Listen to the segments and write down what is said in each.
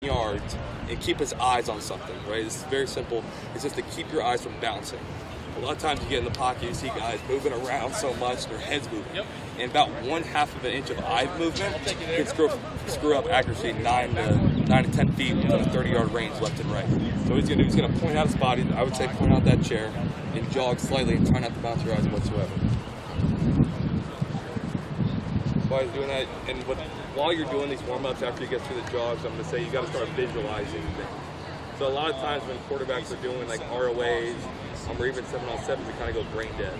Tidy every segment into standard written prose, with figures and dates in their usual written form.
yards and keep his eyes on something, right? It's very simple. It's just to keep your eyes from bouncing. A lot of times you get in the pocket, you see guys moving around so much, their head's moving. Yep. And about 1/2 of an inch of eye movement can screw up accuracy 9 to 10 feet within a 30-yard range left and right. So what he's going to do, he's going to point out his body, I would say point out that chair, and jog slightly and try not to bounce your eyes whatsoever. While he's doing that, and while you're doing these warm-ups after you get through the jogs, I'm going to say you got to start visualizing things. So a lot of times when quarterbacks are doing like ROAs, or even 7-on-7s, they kind of go brain dead.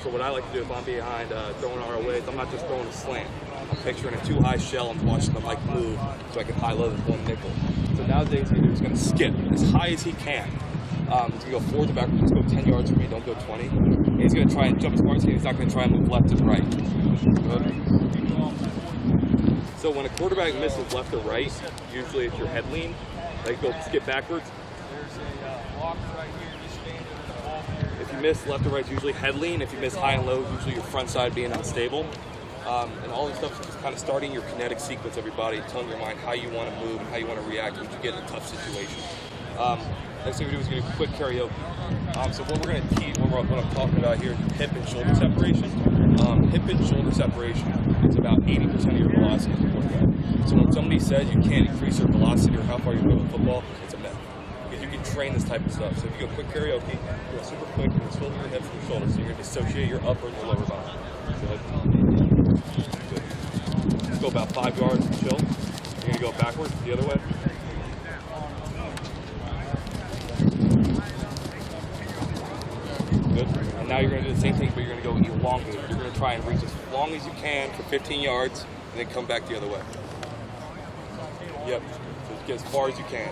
So what I like to do if I'm behind throwing ROAs, I'm not just throwing a slant. I'm picturing a too high shell and watching the mic move so I can high-low this one nickel. So nowadays he's going to skip as high as he can. He's going to go forward to backwards. Just go 10 yards for me, don't go 20. And he's going to try and jump as far as he can. He's not going to try and move left and right. So when a quarterback misses left or right, usually it's your head lean. Like go skip backwards. If you miss left or right, it's usually head lean. If you miss high and low, it's usually your front side being unstable. And all this stuff is just kind of starting your kinetic sequence, everybody, telling your mind how you want to move and how you want to react when you get in a tough situation. Next thing we do is going to do a quick karaoke. So what we're going to teach, what I'm talking about here is hip and shoulder separation. Hip and shoulder separation is about 80% of your velocity as a quarterback. So when somebody says you can't increase your velocity or how far you go with football, it's a myth. Because you can train this type of stuff. So if you go quick karaoke, go super quick, and it's filling your hips and your shoulders. So you're going to dissociate your upper and your lower body. Good. Just go about 5 yards and chill. You're going to go backwards the other way. Good. And now you're going to do the same thing, but you're going to go elongate. You're going to try and reach as long as you can for 15 yards, and then come back the other way. Yep. So get as far as you can.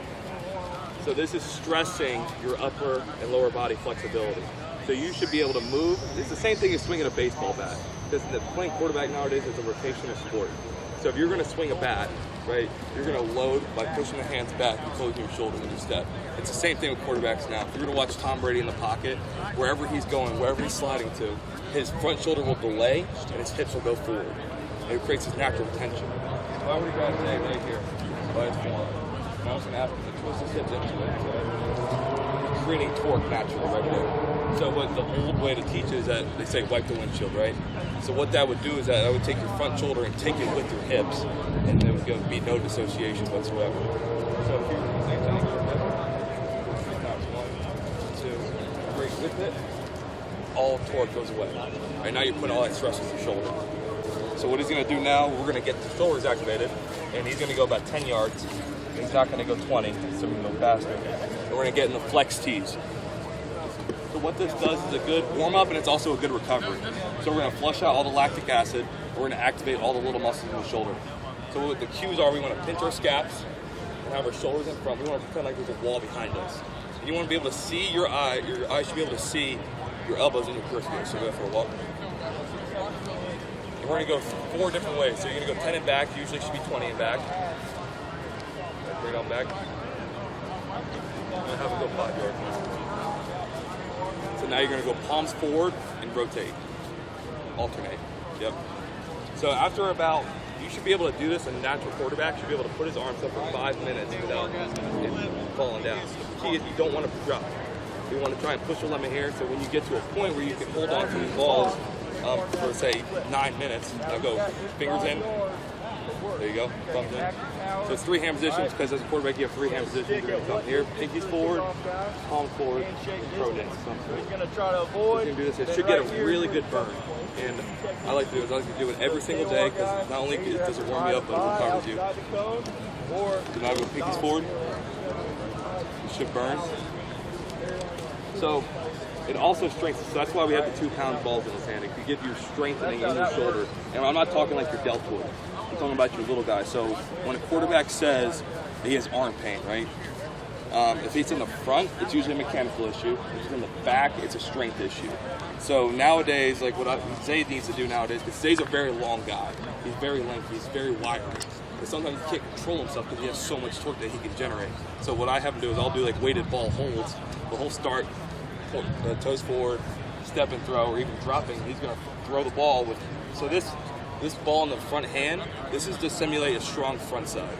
So this is stressing your upper and lower body flexibility. So you should be able to move. It's the same thing as swinging a baseball bat. Because playing quarterback nowadays is a rotational sport. So if you're going to swing a bat, right, you're going to load by pushing the hands back and closing your shoulder with your step. It's the same thing with quarterbacks now. If you're going to watch Tom Brady in the pocket, wherever he's going, wherever he's sliding to, his front shoulder will delay and his hips will go forward. And it creates this natural tension. So I would have got today right here by his form. And I was going to ask him to twist his hips into it. So creating torque naturally right there. So what the old way to teach it is that they say wipe the windshield, right? So what that would do is that I would take your front shoulder and take it with your hips, and there would be no dissociation whatsoever. So if you're doing the same thing, 1, 2, break with it, all torque goes away. Right now you're putting all that stress on your shoulder. So what he's going to do now, we're going to get the shoulders activated, and he's going to go about 10 yards. He's not going to go 20, so we can go faster. And we're going to get in the flex tees. So what this does is a good warm-up, and it's also a good recovery. So we're going to flush out all the lactic acid. We're going to activate all the little muscles in the shoulder. So what the cues are, we want to pinch our scaps and have our shoulders in front. We want to pretend like there's a wall behind us. And you want to be able to see your eye. Your eye should be able to see your elbows and your periphery. So go for a walk. And we're going to go 4 different ways. So you're going to go 10 in back. Usually it should be 20 in back. Bring it on back. I'm going to have it go 5 yards. So now you're going to go palms forward and rotate. Alternate. Yep. So after about, you should be able to do this, a natural quarterback should be able to put his arms up for 5 minutes without it falling down. The key is you don't want to drop. You want to try and push your lemon here, so when you get to a point where you can hold on to these balls for, say, 9 minutes, now go fingers in. There you go, thumbs in. So it's 3 hand positions, because as a quarterback you have 3 hand positions. You're going to come here, pinkies forward, palms forward, pro dance. He's going to try to avoid. You can do this. It should get a really good burn. And I like to do it every single day, because not only does it warm you up, but it recovers you. So now go pinkies forward. It should burn. So it also strengthens. So that's why we have the 2-pound balls in his hand. It could give you strengthening in your shoulder. And I'm not talking like your deltoid. I'm talking about your little guy. So when a quarterback says that he has arm pain, right? If it's in the front, it's usually a mechanical issue. If it's in the back, it's a strength issue. So nowadays, like what Zay needs to do nowadays, because Zay's a very long guy. He's very lengthy. He's very wiry. But sometimes he can't control himself because he has so much torque that he can generate. So what I have him do is I'll do like weighted ball holds. The whole start, toes forward, step and throw, or even dropping. He's going to throw the ball with. So this ball in the front hand, this is to simulate a strong front side.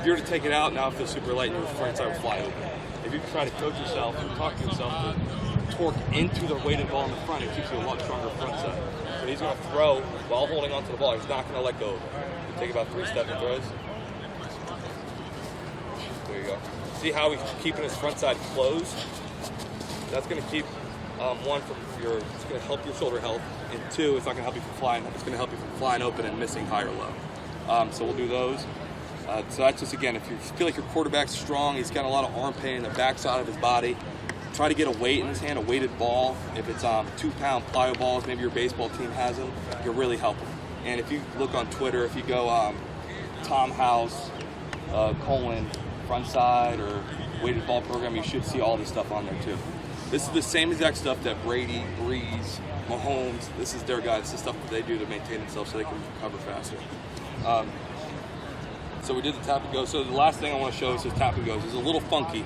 if you were to take it out, now it feels super light and your front side will fly open. If you try to coach yourself and talk to yourself to torque into the weighted ball in the front, it keeps you a lot stronger front side. So he's going to throw while holding onto the ball. He's not going to let go of it. You take about 3 stepping throws. There you go. See how he's keeping his front side closed? That's going to keep, one, it's going to help your shoulder health, and 2, it's not going to help you from flying. It's going to help you from flying open and missing high or low. So we'll do those. So that's just, again, if you feel like your quarterback's strong, he's got a lot of arm pain in the backside of his body, try to get a weight in his hand, a weighted ball. If it's 2-pound plyo balls, maybe your baseball team has them, it'll really help him. And if you look on Twitter, if you go Tom House, front side or weighted ball program, you should see all this stuff on there too. This is the same exact stuff that Brady, Breeze, Mahomes, this is their guys. This is stuff that they do to maintain themselves so they can recover faster. So we did the tap and go. So the last thing I want to show is this tap and goes. It's a little funky.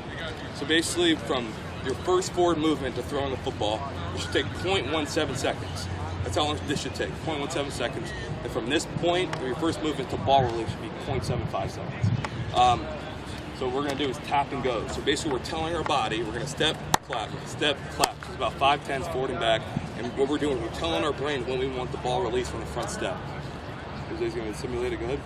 So basically from your first forward movement to throwing the football, it should take 0.17 seconds. That's how long this should take, 0.17 seconds. And from this point, your first movement to ball release should be 0.75 seconds. So what we're going to do is tap and go. So basically we're telling our body, we're going to step, clap. It's about 5 tenths forward and back. And what we're doing, we're telling our brain when we want the ball released from the front step. Is going to simulate it. Go ahead.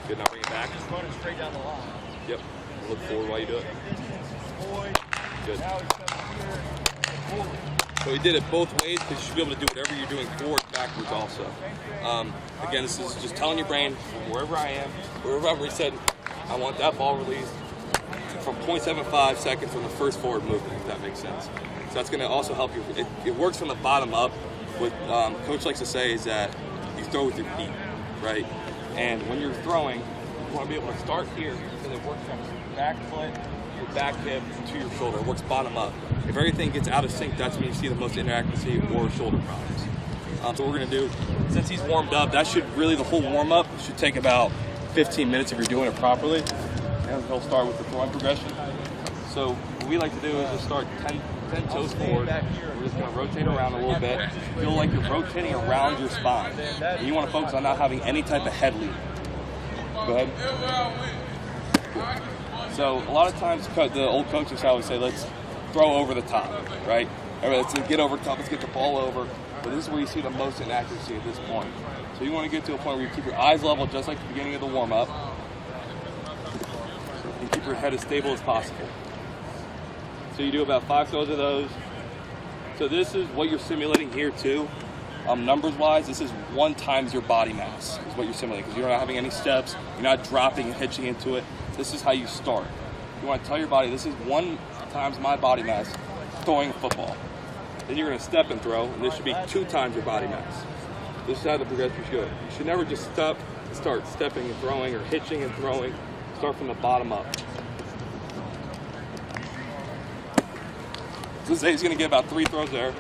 Good, now bring it back. Just running straight down the line. Yep. Look forward while you do it. Good. So we did it both ways because you should be able to do whatever you're doing forward, backwards also. Again, this is just telling your brain, wherever I am, wherever I'm resetting, I want that ball released from 0.75 seconds from the first forward movement, if that makes sense. So that's going to also help you. It works from the bottom up. What Coach likes to say is that you throw with your feet, right? And when you're throwing, you want to be able to start here because it works from your back foot, your back hip, to your shoulder. It works bottom up. If everything gets out of sync, that's when you see the most inaccuracy or shoulder problems. So what we're going to do, since he's warmed up, that should really, the whole warm-up should take about 15 minutes if you're doing it properly. And he'll start with the throwing progression. So what we like to do is just start 10 toes forward. We're just going to rotate around a little bit. Feel like you're rotating around your spine. And you want to focus on not having any type of head lead. Go ahead. So a lot of times the old coaches always say, let's throw over the top, right? Let's get over the top, let's get the ball over. But this is where you see the most inaccuracy at this point. So you want to get to a point where you keep your eyes level just like the beginning of the warm-up. And keep your head as stable as possible. So you do about 5 throws of those. So this is what you're simulating here too. Numbers-wise, this is 1 times your body mass is what you're simulating because you're not having any steps. You're not dropping and hitching into it. This is how you start. You want to tell your body, this is 1 times my body mass throwing a football. Then you're going to step and throw, and this should be 2 times your body mass. This is how the progression should go. You should never just start stepping and throwing or hitching and throwing. Start from the bottom up. So he's going to get about 3 throws there.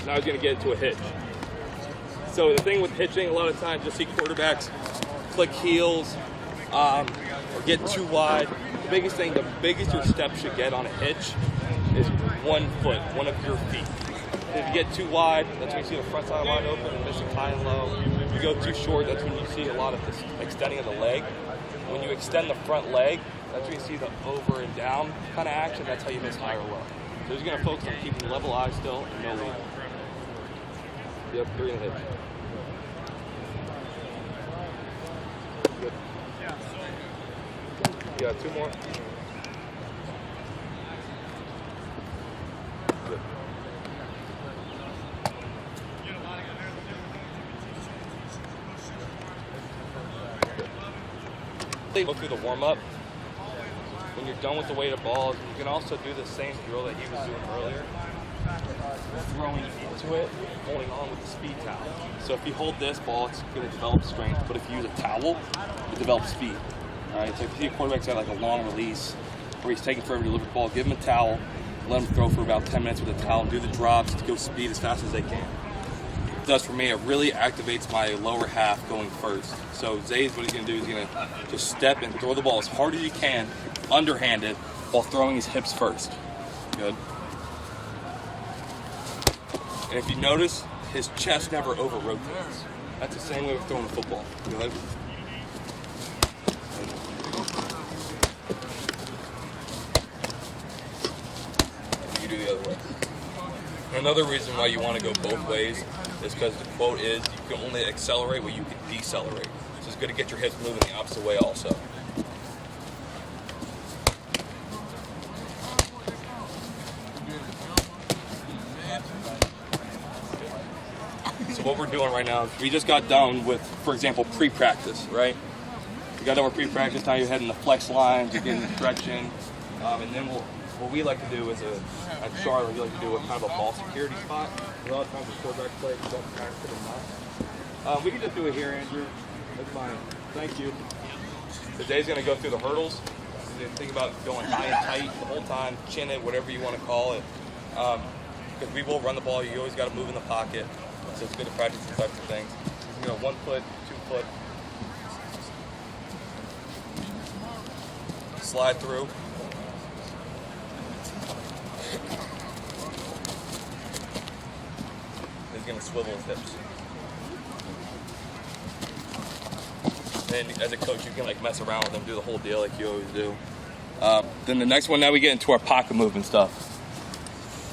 Now he's going to get into a hitch. So the thing with hitching, a lot of times you'll see quarterbacks click heels or get too wide. The biggest your step should get on a hitch is 1 foot, one of your feet. If you get too wide, that's when you see the front side wide open and missing high and low. If you go too short, that's when you see a lot of this extending of the leg. When you extend the front leg, that's when you see the over and down kind of action. That's how you miss high or low. So he's going to focus on keeping level eyes still and no lead. Yep, you're going to hit. Good. You got 2 more. Good. Go through the warm-up. When you're done with the weighted balls, you can also do the same drill that he was doing earlier. Throwing into it, holding on with the speed towel. So if you hold this ball, it's going to develop strength, but if you use a towel, it develops speed. All right, so if you see a quarterback's got like a long release, where he's taking forever to deliver the ball, give him a towel, let him throw for about 10 minutes with a towel, and do the drops to go speed as fast as they can. does for me, it really activates my lower half going first. So Zay's, what he's going to do is he's going to just step and throw the ball as hard as he can, underhanded, while throwing his hips first. Good. And if you notice, his chest never over-rotates. That's the same way with throwing a football. Good. You do the other way. Another reason why you want to go both ways is because the quote is you can only accelerate what you can decelerate. So it's good to get your hips moving the opposite way also. So what we're doing right now is we just got done with, for example, pre-practice, right? We got done with pre-practice, now you're heading the flex lines, you're getting stretching, and then what we like to do is at Charlotte, we like to do a kind of a ball security spot. A lot of times the quarterback play, you don't practice it enough. We can just do it here, Andrew. That's fine. Thank you. Today's going to go through the hurdles. Think about going high and tight the whole time, chin it, whatever you want to call it. Because we will run the ball, you always got to move in the pocket. So it's good to practice these types of things. You know, 1 foot, 2 foot. Slide through. He's going to swivel his hips. And as a coach, you can like mess around with him, do the whole deal like you always do. Then the next one, now we get into our pocket movement stuff.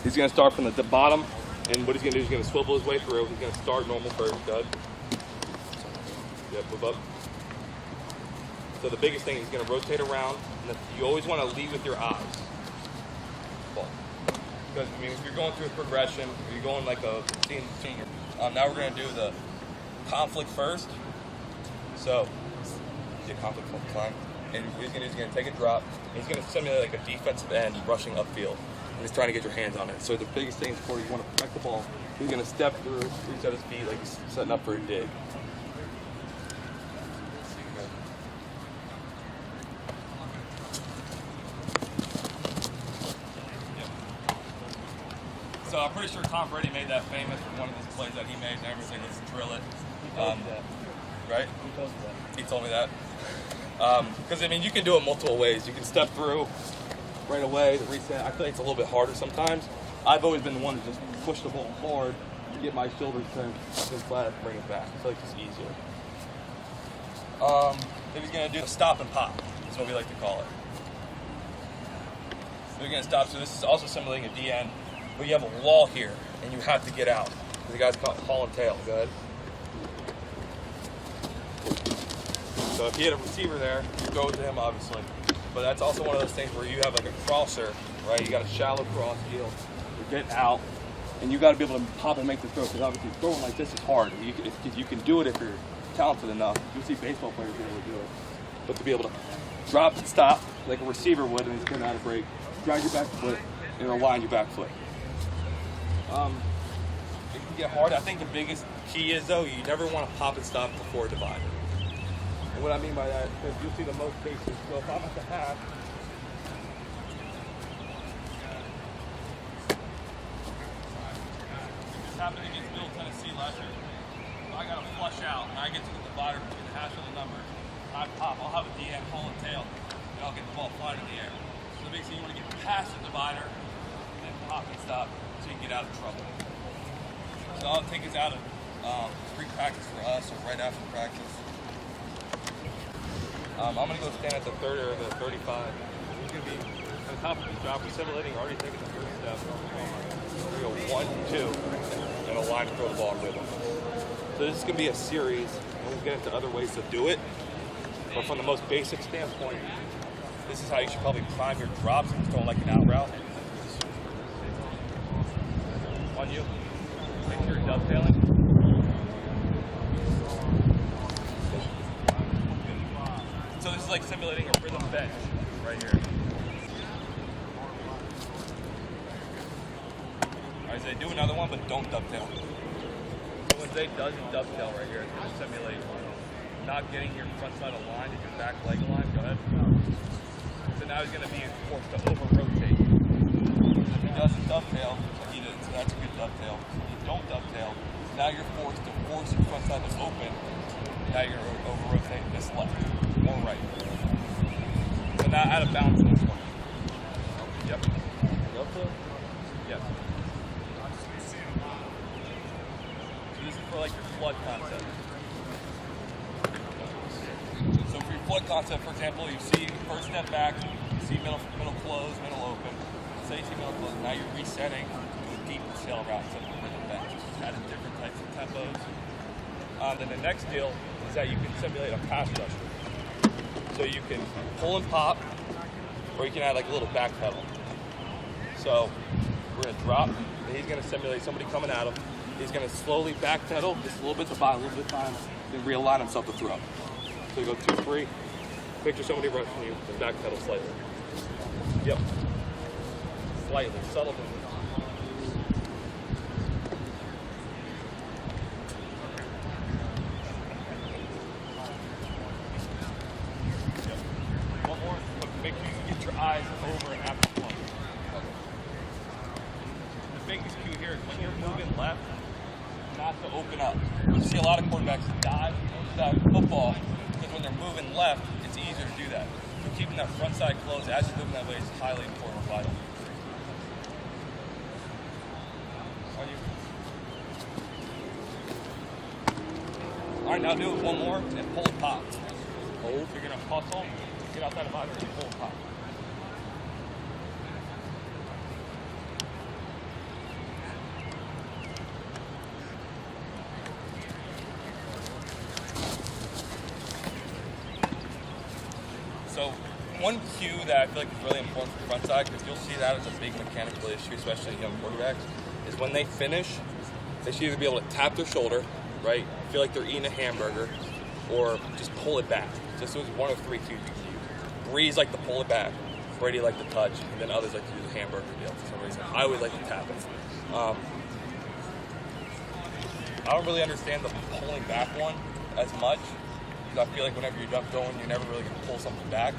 He's going to start from the bottom, and what he's going to do is he's going to swivel his way through. He's going to start normal first, good. Yep, move up. So the biggest thing is he's going to rotate around, and you always want to lead with your eyes. Ball. Because I mean, if you're going through a progression, or you're going like a senior, now we're going to do the conflict first. So, the conflict climb, and what he's going to take a drop, and he's going to simulate like a defensive end rushing upfield, and he's trying to get your hands on it. So the biggest thing is before you want to protect the ball, he's going to step through, reach out his feet like he's setting up for a dig. So I'm pretty sure Tom Brady made that famous for one of his plays that he made, and everything was drill it. Right? He told me that. Because, I mean, you can do it multiple ways. You can step through right away, the reset. I feel like it's a little bit harder sometimes. I've always been the one to just push the ball hard, get my shoulders turned, then flat, bring it back. I feel like it's easier. Then he's going to do a stop and pop. That's what we like to call it. So we're going to stop. So this is also simulating a DN, but you have a wall here, and you have to get out. The guy's called haul and tail. Good. So if you hit a receiver there, you go to him, obviously. But that's also one of those things where you have like a crosser, right? You got a shallow cross heel. You're getting out, and you got to be able to pop and make the throw. Because obviously throwing like this is hard. You can do it if you're talented enough. You'll see baseball players be able to do it. But to be able to drop and stop like a receiver would, and he's coming out of break, drag your back foot, and align your back foot. It can get hard. I think the biggest key is, though, you never want to pop and stop before a divider. And what I mean by that, because you'll see the most cases. So if I'm at the half, this happened against Middle Tennessee last year. I got to flush out, and I get to the divider between the hash and the numbers. I pop. I'll have a DN, pull and tail, and I'll get the ball flying in the air. So basically, you want to get past the divider, and then pop and stop, so you can get out of trouble. So I'll take us out of pre-practice for us, or right after practice. I'm going to go stand at the 30 or the 35. He's going to be on top of his job. We're simulating, already taking the first step. We're going to go 1, 2, and a line to throw the ball with him. So this is going to be a series, and we'll get into other ways to do it. But from the most basic standpoint, this is how you should probably prime your drops if you're throwing like an out route. On you. Make sure you're dovetailing. So this is like simulating a rhythm bench right here. Alright, Zay, do another one, but don't dovetail. So when Zay does dovetail right here, it's going to simulate not getting your front side aligned and your back leg aligned. Go ahead. So now he's going to be forced to over-rotate. If he doesn't dovetail, like he did, so that's a good dovetail. If you don't dovetail, Now you're forced to force your front side to open. Now you're going to over-rotate this left or right. So now out of bounds in this one. Yep. Yep. So this is for like your flood concept. So for your flood concept, for example, you see first step back, you see middle close, middle open. Say you see middle close, now you're resetting to a deep sail route instead of a rhythm bend. Adding different types of tempos. Then the next deal is that you can simulate a pass rusher. So you can pull and pop, or you can add like a little back pedal. So we're going to drop, and he's going to simulate somebody coming at him. He's going to slowly back pedal, just a little bit to buy, a little bit of time, then realign himself to throw. So you go 2, 3, picture somebody rushing you, then back pedal slightly. Yep. Slightly, subtle movement. Make sure you get your eyes over and after the plunge. The biggest cue here is when you're moving left, not to open up. You see a lot of quarterbacks dive football because when they're moving left, it's easier to do that. So keeping that front side closed as you're moving that way is highly important or vital. All right, now do it one more and pull and pop. Hold. You're gonna hustle. Get outside of boundary and pull and pop. So one cue that I feel like is really important for the front side, because you'll see that as a big mechanical issue, especially in young quarterbacks, is when they finish, they should either be able to tap their shoulder, right? Feel like they're eating a hamburger, or just pull it back. Just was one of 3 cues you can use. Breeze like to pull it back, Brady like to touch, and then others like to use a hamburger deal for some reason. I always like to tap it. I don't really understand the pulling back one as much, because I feel like whenever you're done throwing, you're never really going to pull something back.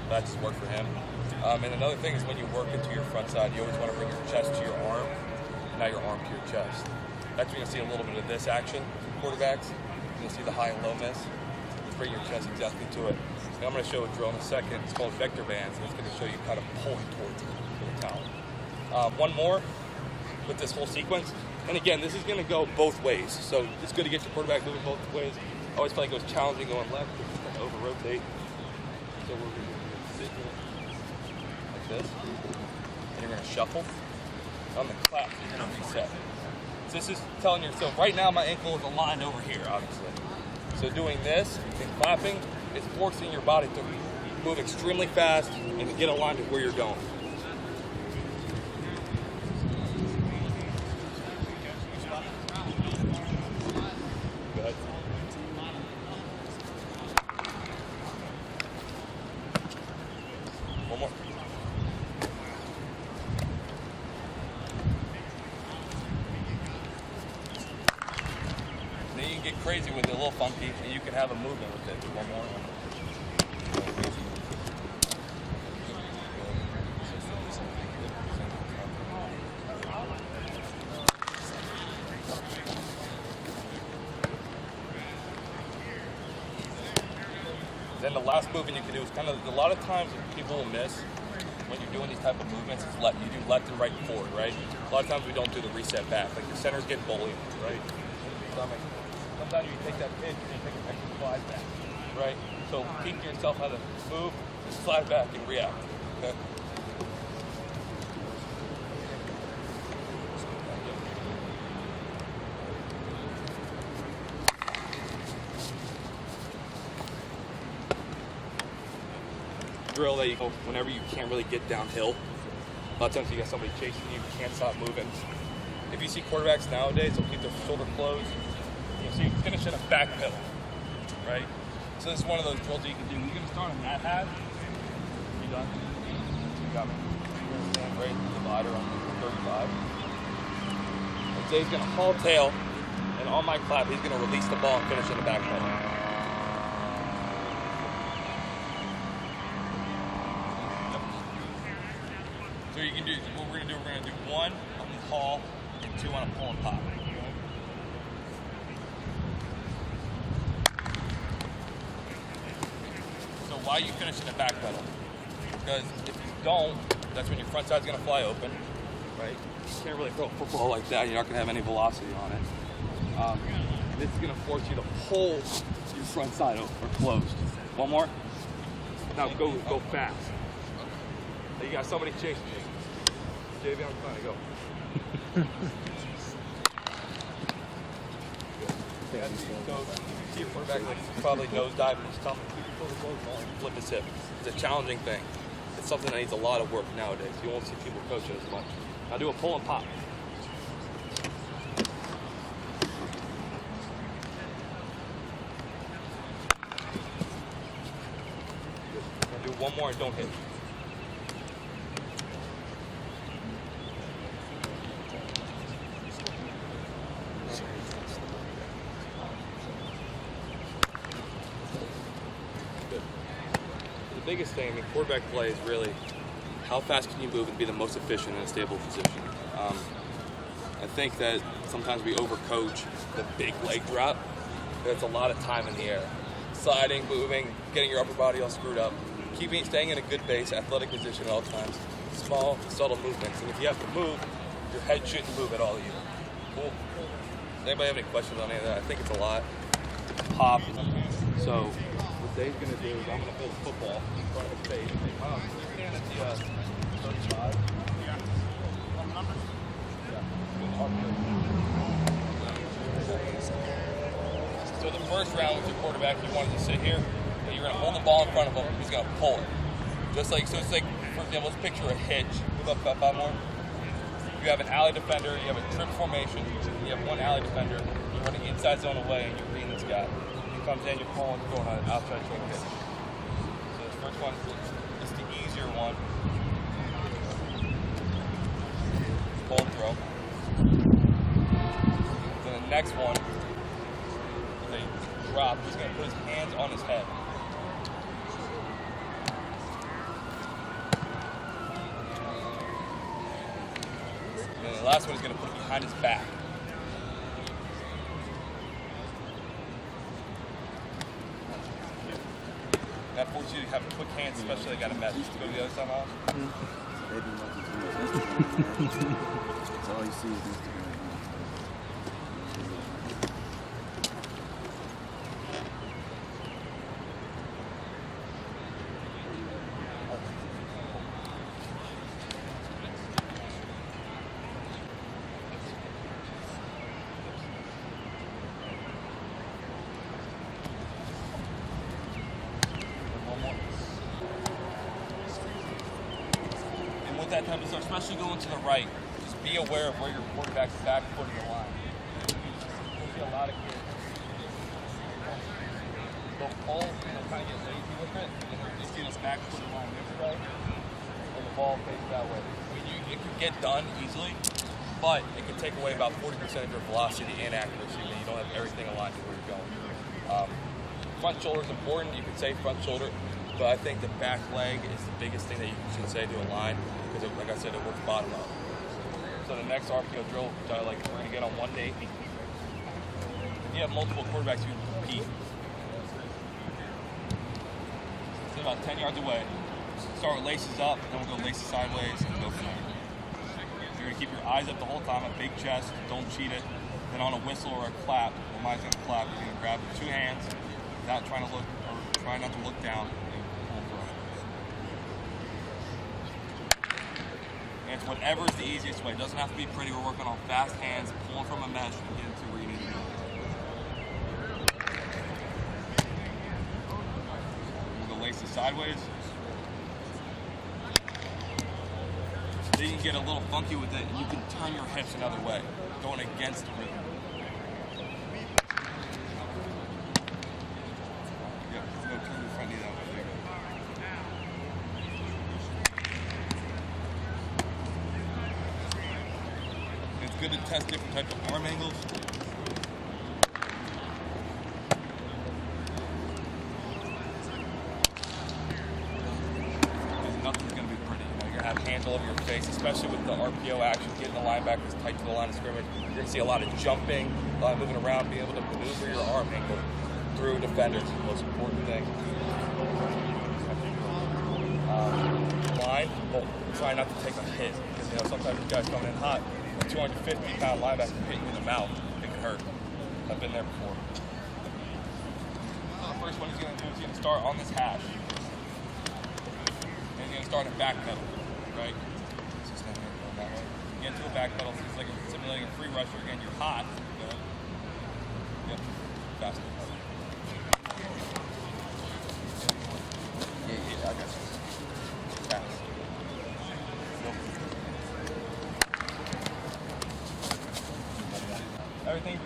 That just worked for him. And another thing is when you work into your front side, you always want to bring your chest to your arm, not your arm to your chest. That's when you'll see a little bit of this action from quarterbacks. You'll see the high and low miss. Bring your chest exactly to it. And I'm going to show a drill in a second. It's called vector bands, and it's going to show you kind of pulling towards it with the towel. One more with this whole sequence. And again, this is going to go both ways. So it's good to get your quarterback moving both ways. I always feel like it was challenging going left because it's going to over-rotate. So we're going to sit here like this. And you're going to shuffle. On the clap, you're going to reset. So this is telling you, so right now my ankle is aligned over here, obviously. So doing this and clapping is forcing your body to move extremely fast and to get aligned with where you're going. Go ahead. One more. Then you can get crazy with it, a little funky, and you can have a movement with it. One more. Then the last movement you can do is kind of, a lot of times people will miss when you're doing these type of movements is left. You do left and right and forward, right? A lot of times we don't do the reset back. Like the centers get bullied, right? Sometimes you take that pitch and you take an extra slide back, right? So teach yourself how to move, slide back, and react. Okay. Drill that you go whenever you can't really get downhill. A lot of times you got somebody chasing you, you can't stop moving. If you see quarterbacks nowadays, they'll keep their shoulder closed. You'll see finish in a back pedal, right? So this is one of those drills that you can do. We're gonna start on that half. You done? You got me. You're gonna stand right in the divider on 35. And so he's gonna haul tail, and on my clap, he's gonna release the ball and finish in the back pedal. So you can do, what we're gonna do 1 on the haul and 2 on a pull and pop. why you finish in the back pedal. Because if you don't, that's when your front side's going to fly open, right? You can't really throw a football like that. You're not going to have any velocity on it. This is going to force you to pull your front side open or closed. One more. Now go fast. You got somebody chasing you. JV, I'm trying to go. So you see your quarterback like probably nosedive in his stomach. Flip his hip. It's a challenging thing. It's something that needs a lot of work nowadays. You won't see people coach it as much. Now do a pull and pop. Now do one more and don't hit. The biggest thing in quarterback play is really how fast can you move and be the most efficient in a stable position. I think that sometimes we overcoach the big leg drop. There's a lot of time in the air. Sliding, moving, getting your upper body all screwed up, staying in a good base, athletic position at all times. Small, subtle movements. And if you have to move, your head shouldn't move at all either. Cool. Does anybody have any questions on any of that? I think it's a lot. Pop. So what Dave's going to do is I'm going to hold a football in front of his face and say, Mom, can you stand at the 35? So the first round with your quarterback, you wanted to sit here, and you're going to hold the ball in front of him. He's going to pull it. Just like, so it's like, for example, let's picture a hitch. Move up 5 more. You have an alley defender, you have a trip formation, you have one alley defender, you're running inside zone away, and you're reading this guy. He comes in, you're pulling, going on an outside swing pitch. So the first one is the easier one. Pull and throw. Then the next one is a drop. He's going to put his hands on his head. And then the last one is going to put it behind his back. That forces you to have quick hands, especially they got a message. Go to the other side, Miles. That's all you see is Instagram. That type of stuff, especially going to the right, just be aware of where your quarterback's back foot in the line. You'll see a lot of kids. They'll pull and they'll kind of get lazy with it, and they'll see this back foot in line this way, and the ball faces that way. I mean, it can get done easily, but it can take away about 40% of your velocity and accuracy when you don't have everything aligned to where you're going. Front shoulder is important. You can say front shoulder. But I think the back leg is the biggest thing that you should say to a line because, like I said, it works bottom up. So the next RPO drill, we're going to get on 1 day. If you have multiple quarterbacks, you can compete. Stay about 10 yards away. Start with laces up, then we'll go laces sideways and go from there. You're going to keep your eyes up the whole time, a big chest, don't cheat it. Then on a whistle or a clap, when mine's going to clap, you're going to grab with 2 hands without trying to look, or try not to look down. It's whatever's the easiest way. It doesn't have to be pretty. We're working on fast hands, pulling from a mesh, and getting to where you need to go. We'll go laces sideways. Then you can get a little funky with it, and you can turn your hips another way, going against the rhythm. Yep, go turn your front knee that way. It's good to test different types of arm angles. Because nothing's going to be pretty. You're going to have hands all over your face, especially with the RPO action, getting the linebackers tight to the line of scrimmage. You're going to see a lot of jumping, a lot of moving around, being able to maneuver your arm angle through defenders is the most important thing. line, but try not to take a hit. Because, you know, sometimes these guys coming in hot, a 250-pound linebacker hitting you in the mouth, it can hurt. I've been there before. The first one he's going to do is he's going to start on this hash. And he's going to start in back pedal, right? So stand here going that way. Get into a back pedal, so it's like simulating a free rusher. Again, you're hot. Good. Yep. Faster. Yeah, I got you. Fast.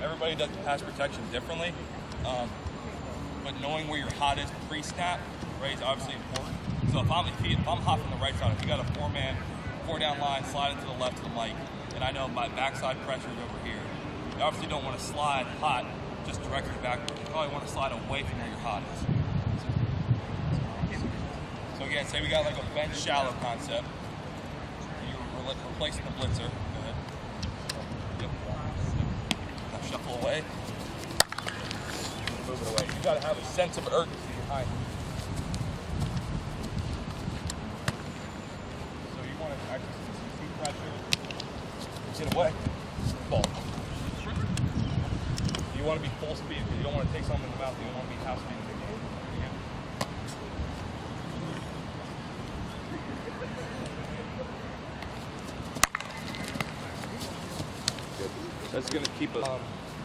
Everybody does pass protection differently, but knowing where your hot is pre-snap, right, is obviously important. So if I'm hot from the right side, if you got a 4-man, 4-down line, slide into the left of the mic, and I know my backside pressure is over here, you obviously don't want to slide hot just directly backward. You probably want to slide away from where your hot is. So again, say we got like a bench shallow concept. You're replacing the blitzer. Go ahead. Yep. Now shuffle away. Move it away. You got to have a sense of urgency behind you. So you want to actually see pressure. Get away. Ball. You want to be full speed because you don't want to take something in the mouth. You don't want to be half speed in the game. That's going to keep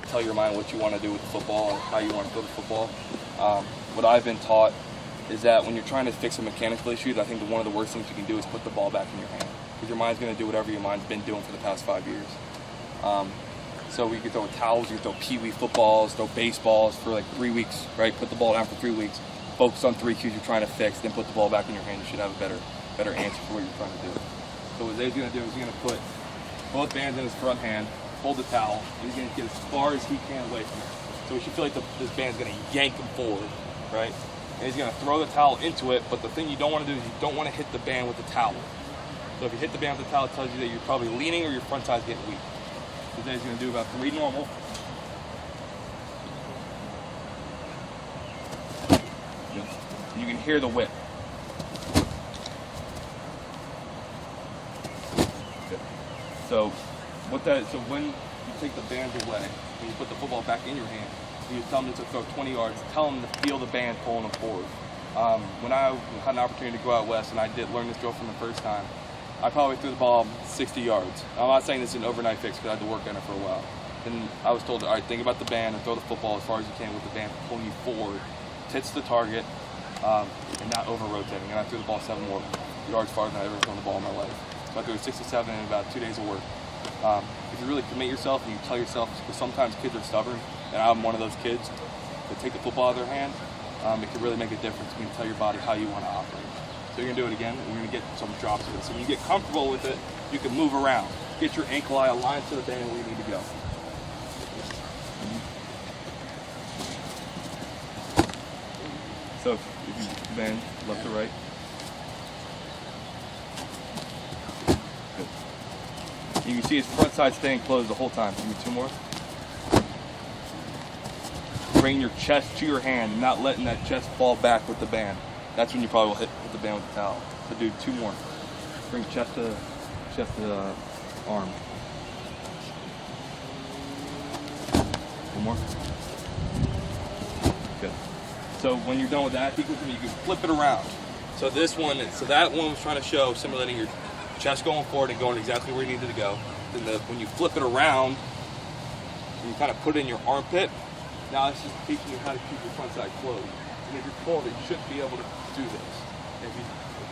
tell your mind what you want to do with the football and how you want to throw the football. What I've been taught is that when you're trying to fix a mechanical issue, I think one of the worst things you can do is put the ball back in your hand because your mind's going to do whatever your mind's been doing for the past 5 years. So we could throw towels, you could throw pee-wee footballs, throw baseballs for like 3 weeks, right? Put the ball down for 3 weeks, focus on 3 cues you're trying to fix, then put the ball back in your hand. You should have a better answer for what you're trying to do. So what Zay's going to do is he's going to put both bands in his front hand, hold the towel, and he's going to get as far as he can away from it. So we should feel like this band's going to yank him forward, right? And he's going to throw the towel into it, but the thing you don't want to do is you don't want to hit the band with the towel. So if you hit the band with the towel, it tells you that you're probably leaning or your front side's getting weak. So then he's going to do about 3 normal. You can hear the whip. Good. So when you take the bands away, when you put the football back in your hand, you tell them to throw 20 yards, tell them to feel the band pulling them forward. When I had an opportunity to go out west and I did learn this drill from the first time, I probably threw the ball 60 yards. I'm not saying this is an overnight fix because I had to work on it for a while. And I was told, all right, think about the band and throw the football as far as you can with the band pulling you forward. Hits the target and not over-rotating. And I threw the ball 7 more yards farther than I've ever thrown the ball in my life. So I threw 67 in about 2 days of work. If you really commit yourself and you tell yourself, because sometimes kids are stubborn, and I'm one of those kids that take the football out of their hand, it can really make a difference when you tell your body how you want to operate. So you're going to do it again, and you're going to get some drops with it. So when you get comfortable with it, you can move around. Get your ankle eye aligned to the band where you need to go. So if you bend left to right. Good. You can see his front side staying closed the whole time. Give me 2 more. Bring your chest to your hand and not letting that chest fall back with the band. That's when you probably will hit the band with the towel. So do 2 more. Bring chest to arm. 1 more. Good. So when you're done with that, you can flip it around. So that one was trying to show simulating your chest going forward and going exactly where you needed to go. Then when you flip it around, you kind of put it in your armpit. Now it's just teaching you how to keep your front side closed. And if you're pulled, you should be able to do this. If you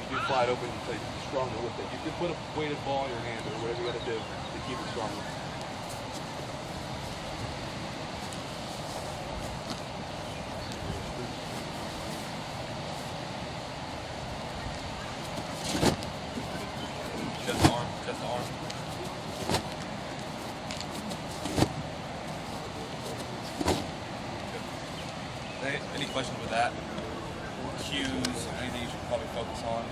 do fly it open, you play stronger with it. You can put a weighted ball in your hand or whatever you got to do to keep it stronger. Chest to arm, chest to arm. Any questions with that? Cues, anything you should probably focus on?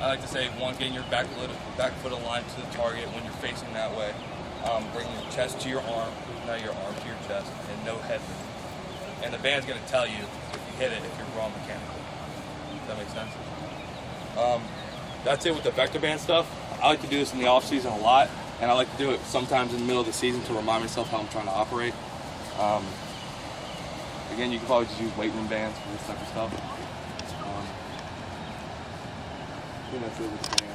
I like to say, 1, getting your back foot aligned to the target when you're facing that way. Bring your chest to your arm, not your arm to your chest, and no head movement. And the band's going to tell you if you hit it, if you're wrong mechanically. Does that make sense? That's it with the vector band stuff. I like to do this in the off season a lot, and I like to do it sometimes in the middle of the season to remind myself how I'm trying to operate. Again, you can probably just use weight room bands for this type of stuff. I think that's it with the